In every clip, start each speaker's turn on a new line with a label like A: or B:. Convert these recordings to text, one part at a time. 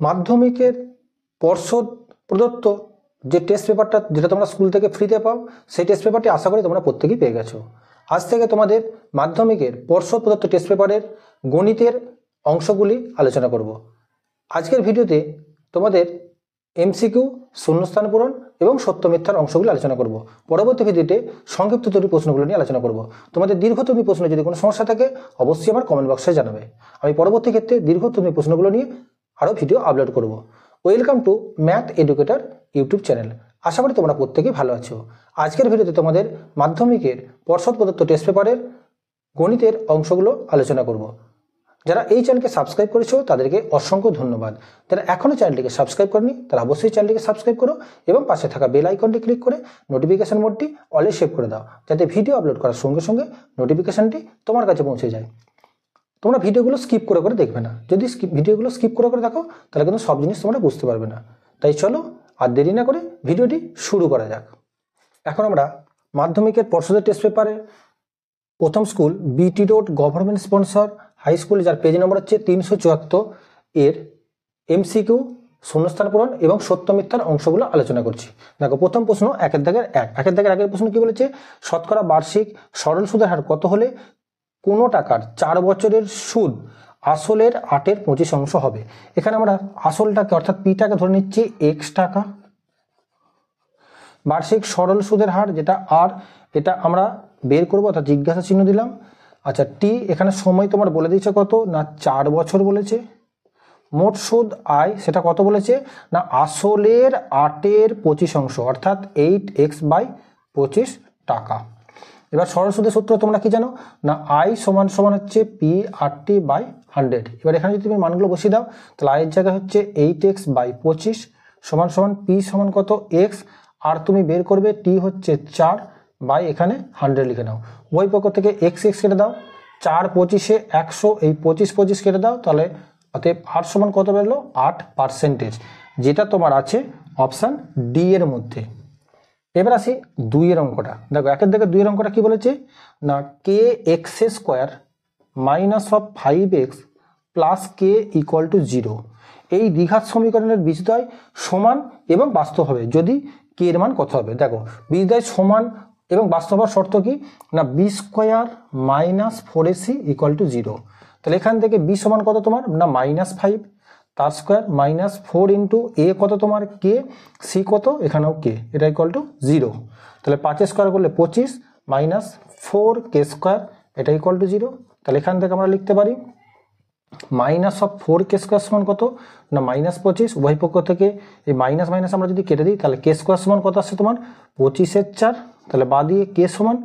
A: মাধ্যমিকের পর্ষদ প্রদত্ত যে টেস্ট পেপারটা যেটা তোমরা স্কুল থেকে ফ্রিতে পাও সেই টেস্ট পেপারটি আশা করি তোমরা প্রত্যেকেই পেয়ে গেছো। আজ থেকে তোমাদের মাধ্যমিকের পর্ষদ প্রদত্ত টেস্ট পেপারের গণিতের অংশগুলি আলোচনা করব। আজকের ভিডিওতে তোমাদের এমসিকিউ, শূন্যস্থান পূরণ এবং সত্য মিথ্যার অংশগুলি আলোচনা করব। পরবর্তী ভিডিওতে সংক্ষিপ্ত তৈরি প্রশ্নগুলো নিয়ে আলোচনা করব। তোমাদের দীর্ঘতমী প্রশ্নে যদি কোনো সমস্যা থাকে অবশ্যই আমার কমেন্ট বক্সে জানাবে। আমি পরবর্তী ক্ষেত্রে দীর্ঘতমী প্রশ্নগুলো নিয়ে আরও ভিডিও আপলোড করব। Welcome to math educator YouTube channel. আশা করি তোমরা প্রত্যেকেই ভালো আছো। আজকের ভিডিওতে তোমাদের মাধ্যমিকের পর্ষদ প্রদত্ত টেস্ট পেপারের গণিতের অংশগুলো আলোচনা করব। যারা এই চ্যানেলকে সাবস্ক্রাইব করেছো তাদেরকে অসংখ্য ধন্যবাদ। যারা এখনও চ্যানেলটিকে সাবস্ক্রাইব করেনি তারা অবশ্যই চ্যানেলটিকে সাবস্ক্রাইব করো এবং পাশে থাকা বেল আইকনটি ক্লিক করে নোটিফিকেশন মোডটি অলে সেভ করে দাও, যাতে ভিডিও আপলোড করার সঙ্গে সঙ্গে নোটিফিকেশনটি তোমার কাছে পৌঁছে যায়। তোমরা ভিডিওগুলো স্কিপ করে দেখবে না। যদি ভিডিওগুলো স্কিপ করে দেখো তাহলে কিন্তু সব জিনিস তোমরা বুঝতে পারবে না। তাই চলো আর দেরি না করে ভিডিওটি শুরু করা যাক। এখন আমরা মাধ্যমিকের পর্ষদের টেস্ট পেপারে প্রথম school BT road government sponsor high school, যার পেজ নম্বর হচ্ছে 374, এর এমসিকিউ, শূন্যস্থান পূরণ এবং সত্য মিথ্যার অংশগুলো আলোচনা করছি। দেখো, প্রথম প্রশ্ন একের দাগের আগের প্রশ্ন কি বলেছে? শতকরা বার্ষিক সরল সুদের হার কত হলে কোনো টাকার 4 বছরের সুদ আসলের 8/25 হবে? এখানে আমরা আসলটাকে অর্থাৎ পিটাকে ধরে নিচ্ছি এক্স টাকা। বার্ষিক সরল সুদের হার যেটা আর, এটা আমরা বের করবো, অর্থাৎ জিজ্ঞাসা চিহ্ন দিলাম। আচ্ছা, টি এখানে সময় তোমার বলে দিয়েছে কত না 4 বছর বলেছে। মোট সুদ আয় সেটা কত বলেছে না আসলের 8/25 অর্থাৎ 8x/25 টাকা। এবার সরল সুদের সূত্র তোমরা কি জানো না আই সমান সমান হচ্ছে P/100। এবার এখানে যদি তুমি মানগুলো বসিয়ে দাও তাহলে আয়ের জায়গায় হচ্ছে 8x/25 সমান সমান P সমান কত x, আর তুমি বের করবে টি হচ্ছে 4 বাই এখানে 100 লিখে নাও। ওই পক্ষ থেকে x কেটে দাও, 4 25 100, এই 25 কেটে দাও, তাহলে অতএব আর সমান কত বেরোলো 8%, যেটা তোমার আছে অপশান ডি এর মধ্যে। এবার আসি 2 এর অঙ্কটা। দেখো, একের দাগের 2 এর অঙ্কটা কি বলেছে না kx² - 5x + k = 0 এই দ্বিঘাত সমীকরণের বীজদ্বয় সমান এবং বাস্তব হবে যদি k এর মান কত হবে। দেখো, বীজদ্বয় সমান এবং বাস্তব হওয়ার শর্ত কি না b² - 4ac = 0। তাহলে এখান থেকে b সমান কত তোমার না -5, তার স্কোয়ার -4 ইন্টু এ কত তোমার কে, সি কত এখানেও কে, এটা = 0। তাহলে 5 স্কোয়ার করলে 25 -4k² এটা = 0। তাহলে এখান থেকে আমরা লিখতে পারি -4k² সমান কত না -25। উভয় পক্ষ থেকে এই মাইনাস আমরা যদি কেটে দিই তাহলে k² সমান কত আসছে তোমার 25/4। তাহলে বা দিয়ে কে সমান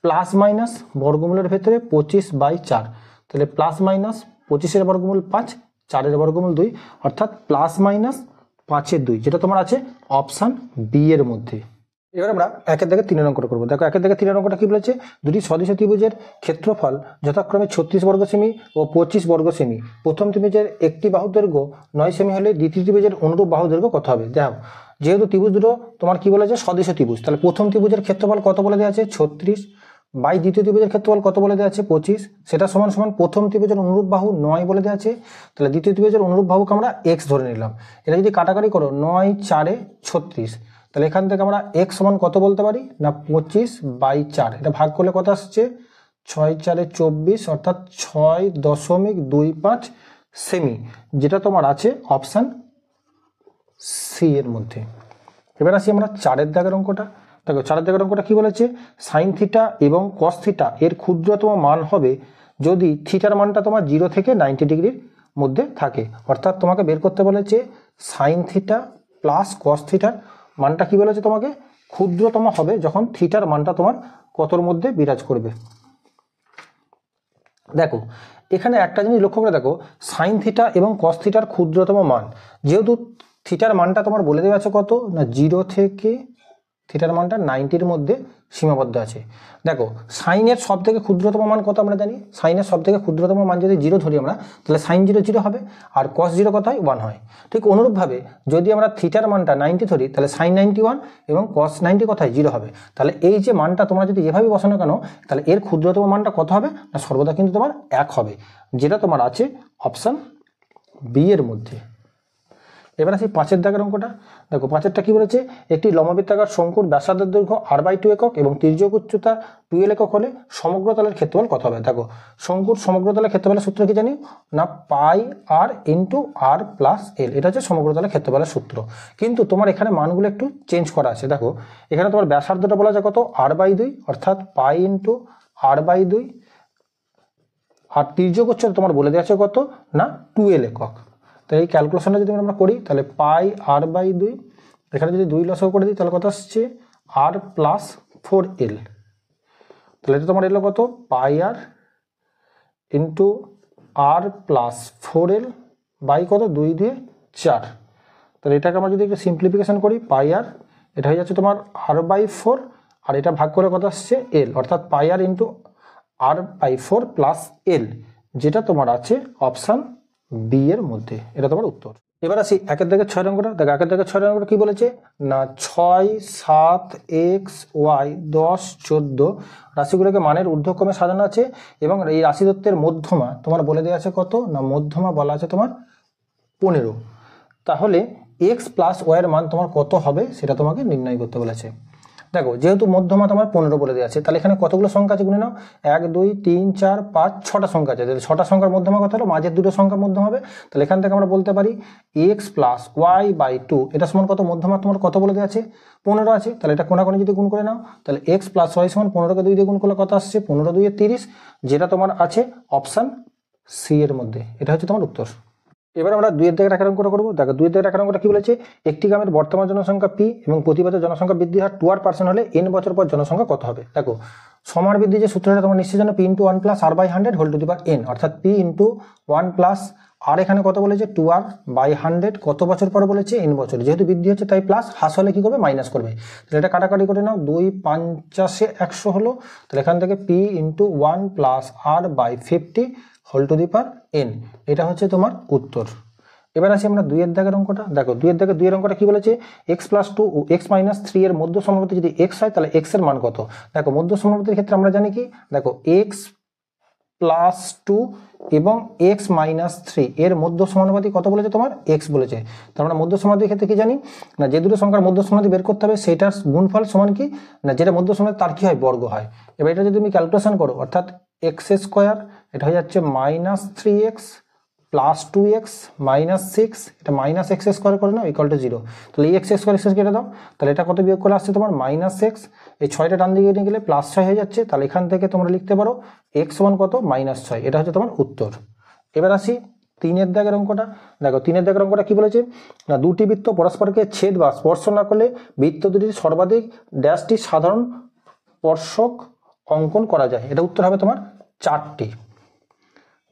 A: প্লাস মাইনাস বর্গমূলের ভেতরে 25/4, তাহলে প্লাস মাইনাস 25-এর বর্গমূল 5, 4-এর বর্গমূল 2, অর্থাৎ +-5/2, যেটা তোমার আছে অপশান বি এর মধ্যে। এবার আমরা একের দাগে 3 অঙ্কটা করবো। দেখো, একের দাগে 3 অঙ্কটা কি বলেছে? দুটি সদৃশ ত্রিভুজের ক্ষেত্রফল যথাক্রমে 36 বর্গ সেমি ও 25 বর্গ সেমি। প্রথম ত্রিভুজের একটি বাহু দৈর্ঘ্য 9 সেমি হলে দ্বিতীয় ত্রিভুজের অনুরূপ বাহু দৈর্ঘ্য কত হবে? দেখো, যেহেতু ত্রিভুজ দুটো তোমার কি বলেছে সদৃশ ত্রিভুজ, তাহলে প্রথম ত্রিভুজের ক্ষেত্রফল কত বলে দেওয়া আছে 36 বাই দ্বিতীয় ত্রিভুজের ক্ষেত্রফল কত বলে দেওয়া আছে 25, সেটা সমান সমান প্রথম ত্রিভুজের অনুরূপ বাহু 9 বলে দেওয়া আছে। তাহলে দ্বিতীয় ত্রিভুজের অনুরূপ বাহুকে আমরা x ধরে নিলাম। এটা যদি কাটাকাটি করো 9 4 36, তাহলে এখান থেকে আমরা x সমান কত বলতে পারি না 25/4। এটা ভাগ করলে কত আসছে 6 4 24, অর্থাৎ 6.25 সেমি, যেটা তোমার আছে অপশান সি এর মধ্যে। এবার আসি আমরা 4-এর দাগের অঙ্কটা। দেখো, 4-এর দাগের অঙ্কটা কি বলেছে? সাইন থিটা এবং কস থিটা এর ক্ষুদ্রতম মান হবে যদি থিটার মানটা তোমার 0 থেকে 90 ডিগ্রির মধ্যে থাকে। অর্থাৎ তোমাকে বের করতে বলেছে সাইন থিটা প্লাস কস থিটার মানটা কি বলেছে তোমাকে ক্ষুদ্রতম হবে যখন থিটার মানটা তোমার কতর মধ্যে বিরাজ করবে। দেখো, এখানে একটা জিনিস লক্ষ্য করে দেখো, সাইন থিটা এবং কস থিটার ক্ষুদ্রতম মান, যেহেতু থিটার মানটা তোমার বলে দেওয়া আছে কত না 0 থেকে থিটার মানটা 90-র মধ্যে সীমাবদ্ধ আছে। দেখো, সাইনের সব থেকে ক্ষুদ্রতম মান কত আমরা জানি, সাইনের সব থেকে ক্ষুদ্রতম মান যদি 0 ধরি আমরা, তাহলে সাইন 0 0 হবে, আর কস 0 কত হয় 1 হয়। ঠিক অনুরূপভাবে যদি আমরা থিটার মানটা 90 ধরি তাহলে সাইন 91 এবং কস 90 কত হয় 0 হবে। তাহলে এই যে মানটা তোমরা যদি যেভাবে বসানো কেন, তাহলে এর ক্ষুদ্রতম মানটা কত হবে না সর্বদা কিন্তু তোমার 1 হবে, যেটা তোমার আছে অপশান বি এর মধ্যে। এবার আসি 5 দাগের অঙ্কটা। দেখো 5টা কি বলেছে, একটি লম্ববৃত্তাকার শঙ্কুর ব্যাসার্ধের দৈর্ঘ্য r/2 একক এবং তির্যক উচ্চতা 2l একক হলে সমগ্র তলের ক্ষেত্রফল কত হবে। দেখো শঙ্কুর সমগ্র তলের ক্ষেত্রফলের সূত্র কি জানি না, পাই r into r plus L, এটা হচ্ছে সমগ্র তলের ক্ষেত্রফলের সূত্র। কিন্তু তোমার এখানে মানগুলো একটু চেঞ্জ করা আছে। দেখো এখানে তোমার ব্যাসার্ধটা বলা যায় কত, r/2, অর্থাৎ পাই ইন্টু r/2, আর তির্যক উচ্চতা তোমার বলে দেওয়া আছে কত না 2l একক। তো এই ক্যালকুলেশনটা যদি আমরা করি তাহলে পাই r/2, এখানে যদি 2 লসাগু করে দিই তাহলে কত আসছে r প্লাস 4l। তাহলে এটা তোমার এলো কত, pi r into r plus 4l by কত 2 দিয়ে 4। তাহলে এটাকে আমরা যদি একটু সিম্পলিফিকেশন করি, পাই আর এটা হয়ে যাচ্ছে তোমার r/4, আর এটা ভাগ করে কত আসছে l, অর্থাৎ পাই r into r/4 plus l, যেটা তোমার আছে অপশান বি এর মধ্যে। এটা তোমার উত্তর। এবার আসি 1 দাগের 6 অঙ্কটা। দেখো 1 দাগের 6 অঙ্কটা কি বলেছে না, 6, 7, x, y, 10, 14 রাশিগুলোকে মানের ঊর্ধ্বক্রমে সাজানো আছে এবং এই রাশি তত্ত্বের মধ্যমা তোমার বলে দেওয়া আছে কত না, মধ্যমা বলা আছে তোমার 15। তাহলে x প্লাস y এর মান তোমার কত হবে সেটা তোমাকে নির্ণয় করতে বলেছে। দেখো যেহেতু মধ্যমা তোমার 15 বলে দেওয়া আছে, তাহলে এখানে কতগুলো সংখ্যা আছে গুনে নাও, 1, 2, 3, 4, 5, 6টা সংখ্যা আছে। তাহলে 6টা সংখ্যার মধ্যমা কত হলো, মাঝের দুটো সংখ্যার মধ্যমা হবে। তাহলে এখান থেকে আমরা বলতে পারি x প্লাস ওয়াই বাই 2, এটা সমান কত, মধ্যমা তোমার কত বলে দেওয়া আছে 15 আছে। তাহলে এটা কোনাকুনি যদি গুণ করে নাও তাহলে x প্লাস ওয়াই সমান 15কে 2 দিয়ে গুণ করলে কত আসছে, 15 2 30, যেটা তোমার আছে অপশান সি এর মধ্যে। এটা হচ্ছে তোমার উত্তর। এবার আমরা 2 দাগের 1 অঙ্কটা করবো। দেখো 2 দাগের 1 অঙ্কটা কি বলেছে, একটি গ্রামের বর্তমান জনসংখ্যা p এবং প্রতি বছর জনসংখ্যা বৃদ্ধির হার 2% হলে n বছর পর জনসংখ্যা কত হবে। দেখো সমার বৃদ্ধি যে সূত্রটা তোমার নিশ্চয় জানো, p into 1 plus r/100 whole to the power n, অর্থাৎ p ইন্টু 1 প্লাস আর এখানে কত বলেছে 2r/100, কত বছর পর বলেছে n বছর, যেহেতু বৃদ্ধি হচ্ছে তাই প্লাস, হ্রাস হলে কি করবে মাইনাস করবে। তাহলে এটা কাটাকাটি করে নাও, 2 5 100 হলো। তাহলে এখান থেকে p into 1 plus r/50 whole to the power n, এটা হচ্ছে তোমার উত্তর। এবার আসি আমরা 2 দাগের অঙ্কটা। দেখো 2 দাগের 2 অঙ্কটা কি বলেছে, x প্লাস 2 ও x মাইনাস 3 এর মধ্য সমানুপাতি যদি x হয় তাহলে x এর মান কত। দেখো মধ্য সমানুপাতির ক্ষেত্রে আমরা জানি কি, দেখো x প্লাস 2 এবং x মাইনাস 3 এর মধ্য সমানুপাতি কত বলেছে তোমার, x বলেছে। তার মানে মধ্য সমানুপাতির ক্ষেত্রে কি জানি না, যে দুটো সংখ্যার মধ্য সমানুপাতি বের করতে হবে সেটার গুণফল সমান কি না, যেটা মধ্য সমানুপাতি তার কি হয় বর্গ হয়। এবার এটা যদি তুমি ক্যালকুলেশন করো, অর্থাৎ x² এটা হয়ে যাচ্ছে minus 3x plus 2x minus 6, এটা মাইনাস x² করে নাও ইকুয়াল টু 0। তাহলে এই x² কেটে দাও, তাহলে এটা কত বিয়োগ করে আসছে তোমার মাইনাস x, এই 6টা ডান দিকে নিয়ে গেলে প্লাস 6 হয়ে যাচ্ছে। তাহলে এখান থেকে তোমরা লিখতে পারো x সমান কত মাইনাস 6, এটা হচ্ছে তোমার উত্তর। এবার আসি 3 দাগের অঙ্কটা। দেখো 3 দাগের অঙ্কটা কি বলেছে না, দুটি বৃত্ত পরস্পরকে ছেদ বা স্পর্শ না করলে বৃত্ত দুটির সর্বাধিক ড্যাশটি সাধারণ স্পর্শক অঙ্কন করা যায়। এটা উত্তর হবে তোমার 4টি।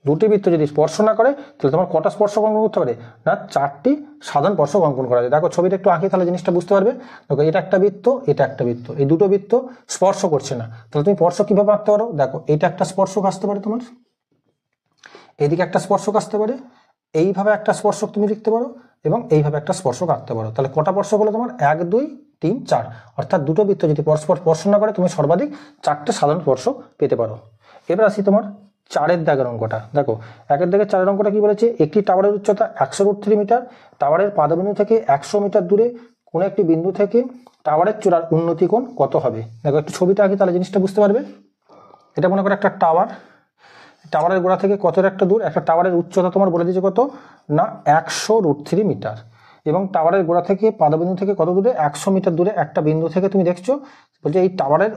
A: দুটি বৃত্ত যদি স্পর্শ না করে তাহলে তোমার কটা স্পর্শক অঙ্কন করতে পারে না, 4টি সাধারণ স্পর্শক অঙ্কন করা যায়। দেখো ছবিটা একটু আঁকি তাহলে জিনিসটা বুঝতে পারবে। দেখো এটা একটা বৃত্ত, এটা একটা বৃত্ত, এই দুটো বৃত্ত স্পর্শ করছে না, তাহলে তুমি স্পর্শক কিভাবে আঁকতে পারো। দেখো এটা একটা স্পর্শক আসতে পারে তোমার, এদিকে একটা স্পর্শক আসতে পারে, এইভাবে একটা স্পর্শক তুমি লিখতে পারো এবং এইভাবে একটা স্পর্শক আঁকতে পারো। তাহলে কটা স্পর্শক হলো তোমার, 1 2 3 4, অর্থাৎ দুটো বৃত্ত যদি পরস্পর স্পর্শ না করে তুমি সর্বাধিক 4টে সাধারণ স্পর্শক পেতে পারো। এবার আসি তোমার 4 দাগের অঙ্কটা। দেখো 1 দাগের 4 অঙ্কটা কি বলেছে, একটি টাওয়ারের উচ্চতা 100√3 মিটার, টাওয়ারের পাদবিন্দু থেকে 100 মিটার দূরে কোনো একটি বিন্দু থেকে টাওয়ারের চূড়ার উন্নতি কোণ কত হবে। দেখো একটু ছবিটা আঁকি তাহলে জিনিসটা বুঝতে পারবে। এটা মনে করো একটা টাওয়ার, টাওয়ারের গোড়া থেকে কত একটা দূর, একটা টাওয়ারের উচ্চতা তোমার বলে দিয়েছে কত না 100√3 মিটার, এবং টাওয়ারের গোড়া থেকে পাদবিন্দু থেকে কত দূরে 100 মিটার দূরে একটা বিন্দু থেকে তুমি দেখছো বলছে এই টাওয়ারের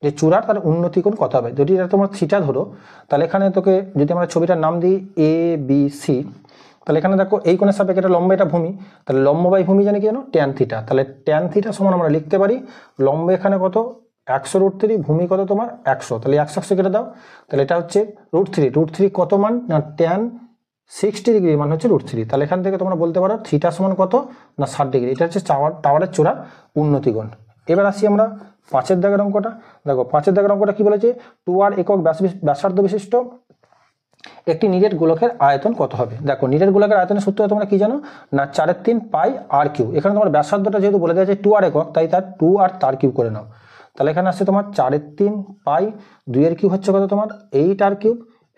A: যে চূড়ার তার উন্নতি কোণ কত হবে। যদি এটা তোমার থিটা ধরো, তাহলে এখানে তোকে যদি আমরা ছবিটার নাম দিই ABC, তাহলে এখানে দেখো এই কোণের সাপেক্ষে এটা লম্ব, এটা ভূমি, তাহলে লম্ব বাই ভূমি জানি কি জানো ট্যান থিটা। তাহলে ট্যান থিটা সমান আমরা লিখতে পারি লম্ব এখানে কত 100√3, ভূমি কত তোমার 100, তাহলে 100 কেটে দাও, তাহলে এটা হচ্ছে √3 কত মান না ট্যান 60 ডিগ্রি মান হচ্ছে √3। তাহলে এখান থেকে তোমরা বলতে পারো থিটা সমান কত না 60 ডিগ্রি, এটা হচ্ছে টাওয়ারের চূড়ার উন্নতি কোণ। এবার আসি আমরা 5 দাগের অঙ্কটা। দেখো 5 দাগের অঙ্কটা কি বলেছে, 2r একক ব্যাসার্ধ বিশিষ্ট একটি নিরেট গোলকের আয়তন কত হবে। দেখো নিরেট গোলকের আয়তনের সূত্র তোমরা কি জানো না 4/3 পাই r3। এখানে তোমার ব্যাসার্ধটা যেহেতু বলে দেওয়া আছে 2r একক, তাই তার 2r তার কিউব করে নাও। তাহলে এখানে আসছে তোমার 4/3 পাই 2 এর কিউব হচ্ছে কত তোমার 8r3।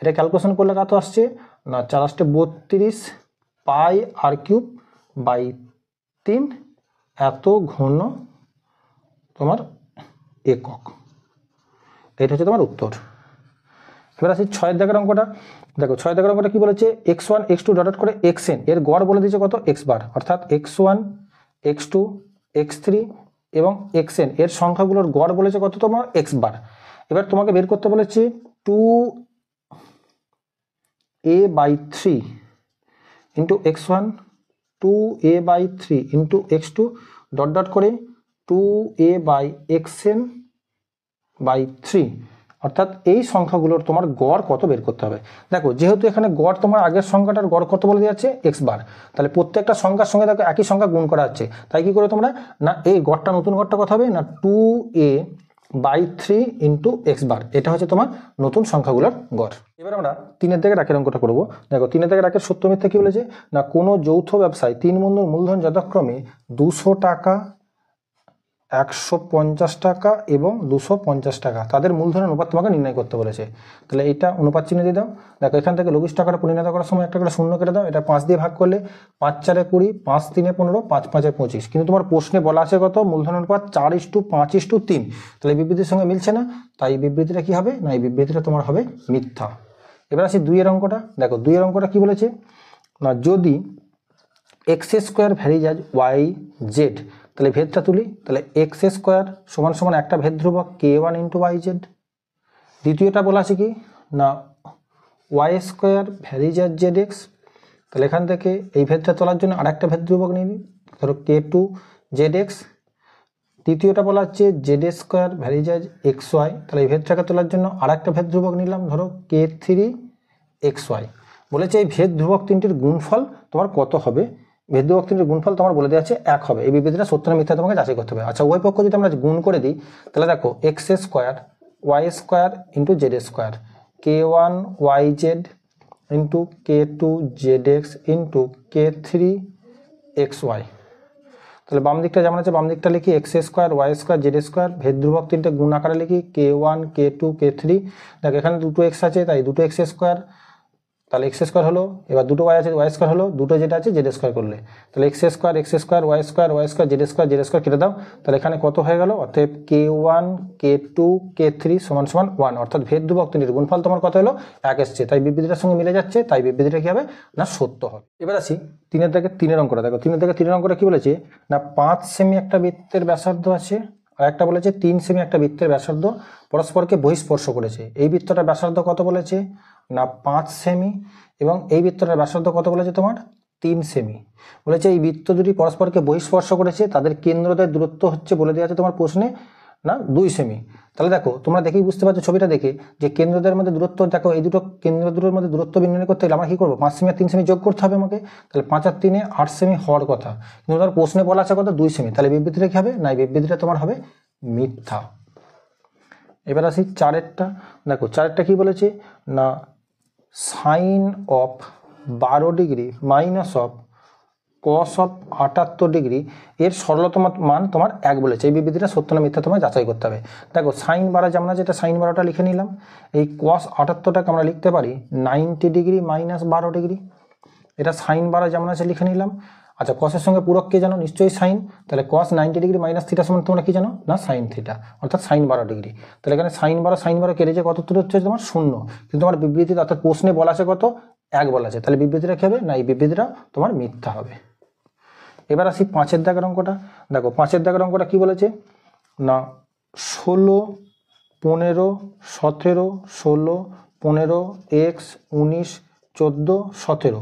A: এটা ক্যালকুলেশন করলে কত আসছে না 4 × 8 = 32 পাই r3 বাই 3 এত ঘন তোমার একক। এটা হচ্ছে তোমার উত্তর। এবার আসি 6 দাগের অঙ্কটা। দেখো 6 দাগের অঙ্কটা কি বলেছে, x1 x2 ডট করে xn এর গড় বলে দিয়েছে কত, x বার, অর্থাৎ x1 x2 x3 এবং xn এর সংখ্যাগুলোর গড় বলেছে কত তোমার x বার। এবার তোমাকে বের করতে বলেছে 2a/3 into x1 2a/3 into x2 dot dot করে 2a/xn/3, অর্থাৎ এই সংখ্যাগুলোর তোমার গড় কত বের করতে হবে। দেখো যেহেতু এখানে গড় তোমার আগের সংখ্যাটার গড় কত বলে দেওয়া আছে x বার, তাহলে প্রত্যেকটা সংখ্যার সঙ্গে দেখো একই সংখ্যা গুণ করা হচ্ছে, তাই কি করে তোমরা না এই গড়টা নতুন গড়টা কত হবে না 2a/3 ইন্টু x বার, এটা হচ্ছে তোমার নতুন সংখ্যাগুলোর গড়। এবার আমরা 3 দাগের রাকের অঙ্কটা করবো। দেখো 3 দাগের রাকের সত্য মিথ্যা কি বলেছে না কোনো যৌথ ব্যবসায় 3 বন্ধুর মূলধন যথাক্রমে 200 টাকা 150 টাকা এবং 250 টাকা, তাদের মূলধনের অনুপাত তোমাকে নির্ণয় করতে বলেছে। তাহলে এটা অনুপাত চিহ্ন দিয়ে দাও। দেখো এখান থেকে লঘিষ্ঠ টাকাটা পরিণত করার সময় একটা করে শূন্য কেটে দাও, এটা 5 দিয়ে ভাগ করলে 5 4 20, 5 3 15, 5 5 25, কিন্তু তোমার প্রশ্নে বলা আছে কত মূলধন অনুপাত 4:5:3, তাহলে বিবৃতির সঙ্গে মিলছে না, তাই বিবৃতিটা কি হবে না এই বিবৃতিটা তোমার হবে মিথ্যা। এবার আসি 2 এর অঙ্কটা। দেখো 2 এর অঙ্কটা কি বলেছে না যদি x² ভ্যারিজ অ্যাজ yz, তাহলে ভেদটা তুলি, তাহলে x² সমান সমান একটা ভেদ ধ্রুবক k1 ইন্টু yz। দ্বিতীয়টা বলা আছে কি না y² ভ্যারিজ অ্যাজ zx, তাহলে এখান থেকে এই ভেদটা তোলার জন্য আরেকটা ভেদ ধ্রুবক নিয়ে নিই, ধরো k2 zx। তৃতীয়টা বলা হচ্ছে z² ভ্যারিজ অ্যাজ xy, তাহলে এই ভেদটাকে তোলার জন্য আরেকটা ভেদ ধ্রুবক নিলাম, ধরো k3 xy। বলেছে এই ভেদ ধ্রুবক তিনটির গুণফল তোমার কত হবে, ভেদ ধ্রুবক তিনটির গুণফল তোমার বলে দেওয়া আছে 1 হবে। এই বিবৃতিটা সত্য না মিথ্যা তোমাকে যাচাই করতে হবে। আচ্ছা উভয় পক্ষ যদি আমরা গুণ করে দিই, তাহলে দেখো x² y² into z² k1 yz into k2 zx into k3 xy। তাহলে বাম দিকটা যেমন আছে বাম দিকটা লিখি x² y² z², ভেদ ধ্রুবক তিনটে গুণ আকারে লিখি k1 k2 k3। দেখো এখানে দুটো x আছে তাই দুটো x², তাহলে x² হলো, এবার দুটো y আছে y² হলো, দুটো যেটা আছে z² করলে, তাহলে x² y² z² কেটে দাও, তাহলে এখানে কত হয়ে গেল, অর্থাৎ k1 k2 k3 সমান সমান 1, অর্থাৎ ভেদ ধ্রুবক তিনটির গুণফল তোমার কত হলো 1 এসছে, তাই বিবৃতিটার সঙ্গে মিলে যাচ্ছে, তাই বিবৃতিটা কি হবে না সত্য হবে। এবার আসি 3 এর দাগে 3 এর অঙ্কটা। দেখো 3 এর দাগে 3 এর অঙ্কটা কি বলেছে না 5 সেমি একটা বৃত্তের ব্যাসার্ধ আছে, আর একটা বলেছে 3 সেমি একটা বৃত্তের ব্যাসার্ধ পরস্পরকে বহিঃস্পর্শ করেছে। এই বৃত্তটার ব্যাসার্ধ কত বলেছে না 5 সেমি এবং এই বৃত্তটার ব্যাসার্ধ কত বলেছে তোমার 3 সেমি। বলেছে এই বৃত্ত দুটি পরস্পরকে বহিঃস্পর্শ করেছে, তাদের কেন্দ্রদের দূরত্ব হচ্ছে বলে দেওয়া আছে তোমার প্রশ্নে না 2 সেমি। তাহলে দেখো তোমরা দেখেই বুঝতে পারছো ছবিটা দেখে যে কেন্দ্রদের মধ্যে দূরত্ব, দেখো এই দুটো কেন্দ্র দুটোর মধ্যে দূরত্ব নির্ণয় করতে গেলে আমরা কি করবো 5 সেমি আর 3 সেমি যোগ করতে হবে আমাকে, তাহলে 5 আর 3 8 সেমি হওয়ার কথা, কিন্তু তোমার প্রশ্নে বলা আছে কত 2 সেমি, তাহলে বিবৃতিটা কি হবে না এই বিবৃতিটা তোমার হবে মিথ্যা। এবার আসি 4 এরটা। দেখো 4 এরটা কি বলেছে না sine of 12 degree minus of cos of 78 degree এর সরলতম মান তোমার 1 বলেছে। এই বিবৃতিটা সত্য না মিথ্যা তোমার যাচাই করতে হবে। দেখো সাইন 12 যেমন আছে এটা সাইন 12টা লিখে নিলাম, এই কস 78টাকে আমরা লিখতে পারি 90 ডিগ্রি মাইনাস 12 ডিগ্রি, এটা সাইন 12 যেমন আছে লিখে নিলাম। আচ্ছা কসের সঙ্গে পূরক কে জানো নিশ্চয়ই সাইন, তাহলে কস 90 ডিগ্রি মাইনাস থিটা সমান তোমরা কি জানো না সাইন থিটা, অর্থাৎ সাইন 12 ডিগ্রি। তাহলে এখানে সাইন 12 কেটে যে কত দূর হচ্ছে তোমার 0, কিন্তু তোমার বিবৃতি অর্থাৎ প্রশ্নে বলা আছে কত 1 বলা আছে, তাহলে বিবৃতিটা কি হবে না এই বিবৃতিটা তোমার মিথ্যা হবে। এবার আসি 5 এর দাগের অঙ্কটা। দেখো 5 এর দাগের অঙ্কটা কি বলেছে না 16 15 17 16 15 x 19 14 17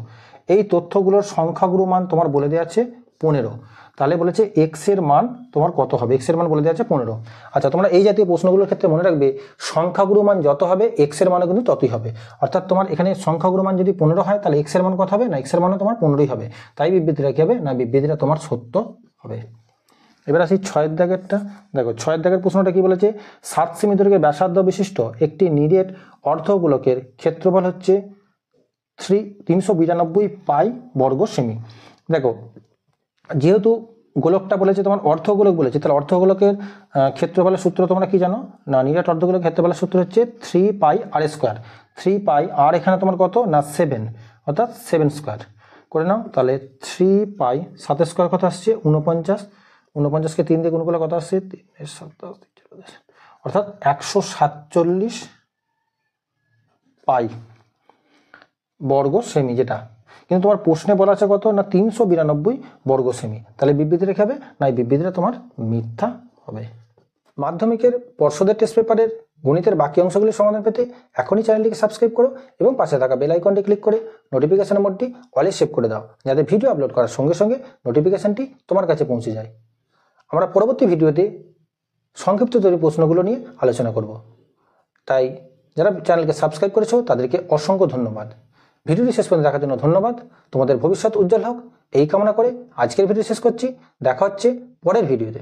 A: এই তথ্যগুলোর সংখ্যাগুরু মান তোমার বলে দেওয়া আছে 15, তাহলে বলেছে এক্স এর মান তোমার কত হবে, এক্স এর মান বলে দেওয়া আছে 15। আচ্ছা তোমরা এই জাতীয় প্রশ্নগুলোর ক্ষেত্রে মনে রাখবে সংখ্যাগুরু মান যত হবে এক্স এর মানও কিন্তু ততই হবে, অর্থাৎ তোমার এখানে সংখ্যাগুরু মান যদি 15 হয় তাহলে এক্স এর মান কত হবে না এক্স এর মানও তোমার 15ই হবে, তাই বিবৃতিটা কি হবে না বিবৃতিটা তোমার সত্য হবে। এবার আসি 6 এর দাগেরটা। দেখো 6 এর দাগের প্রশ্নটা কি বলেছে 7 সেমি দৈর্ঘ্যের ব্যাসার্ধ বিশিষ্ট একটি নিরেট অর্ধগোলকের ক্ষেত্রফল হচ্ছে 392 পাই বর্গ সেমি। দেখো যেহেতু গোলকটা বলেছে তোমার অর্ধগোলক বলেছে, তাহলে অর্ধগোলকের ক্ষেত্রফলের সূত্র তোমরা কি জানো না নিরেট অর্ধগোলকের ক্ষেত্রফলের সূত্র হচ্ছে 3 পাই আর স্কোয়ার। 3 পাই আর এখানে তোমার কত না 7, অর্থাৎ 7 স্কোয়ার। করে নাও। তাহলে 3 পাই 7 স্কোয়ার কত আসছে 49, 49কে 3 দিয়ে গুণ করলে কত আসছে 3 7, অর্থাৎ 147 পাই বর্গ সেমি, যেটা কিন্তু তোমার প্রশ্নে বলা আছে কত না 392 বর্গ সেমি। তাহলে বিবৃতি রেখে হবে না, এই বিবৃতিটা তোমার মিথ্যা হবে। মাধ্যমিকের পর্ষদের টেস্ট পেপারের গণিতের বাকি অংশগুলির সমাধান পেতে এখনই চ্যানেলটিকে সাবস্ক্রাইব করো এবং পাশে থাকা বেল আইকনটি ক্লিক করে নোটিফিকেশনের মোডটি অলে সেভ করে দাও, যাতে ভিডিও আপলোড করার সঙ্গে সঙ্গে নোটিফিকেশনটি তোমার কাছে পৌঁছে যায়। আমরা পরবর্তী ভিডিওতে সংক্ষিপ্ত তৈরি প্রশ্নগুলো নিয়ে আলোচনা করব। তাই যারা চ্যানেলকে সাবস্ক্রাইব করেছো তাদেরকে অসংখ্য ধন্যবাদ। ভিডিওটি শেষ পর্যন্ত দেখার জন্য ধন্যবাদ। তোমাদের ভবিষ্যৎ উজ্জ্বল হোক এই কামনা করে আজকের ভিডিও শেষ করছি। দেখা হচ্ছে পরের ভিডিওতে।